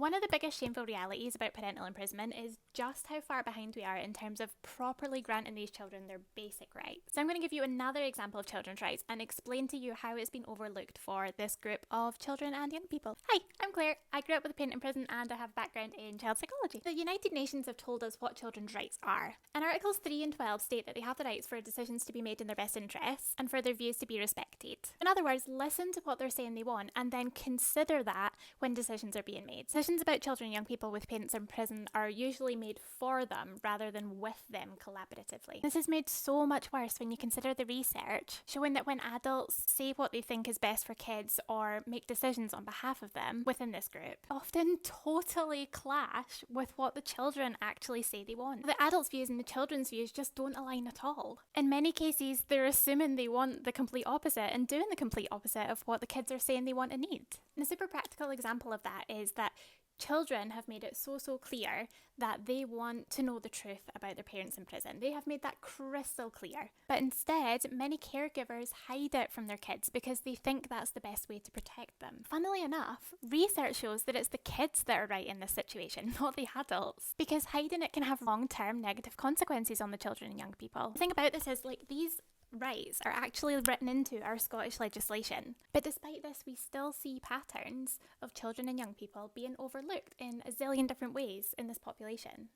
One of the biggest shameful realities about parental imprisonment is just how far behind we are in terms of properly granting these children their basic rights. So I'm going to give you another example of children's rights and explain to you how it's been overlooked for this group of children and young people. Hi, I'm Claire. I grew up with a parent in prison and I have a background in child psychology. The United Nations have told us what children's rights are. And Articles 3 and 12 state that they have the rights for decisions to be made in their best interests and for their views to be respected. In other words, listen to what they're saying they want and then consider that when decisions are being made. Decisions about children and young people with parents in prison are usually made for them rather than with them collaboratively. This is made so much worse when you consider the research showing that when adults say what they think is best for kids or make decisions on behalf of them within this group, often totally clash with what the children actually say they want. The adults' views and the children's views just don't align at all. In many cases, they're assuming they want the complete opposite and doing the complete opposite of what the kids are saying they want and need. And a super practical example of that is that children have made it so clear that they want to know the truth about their parents in prison. They have made that crystal clear. But instead, many caregivers hide it from their kids because they think that's the best way to protect them. Funnily enough, research shows that it's the kids that are right in this situation, not the adults, because hiding it can have long-term negative consequences on the children and young people. The thing about this is, these rights are actually written into our Scottish legislation. But despite this, we still see patterns of children and young people being overlooked in a zillion different ways in this population.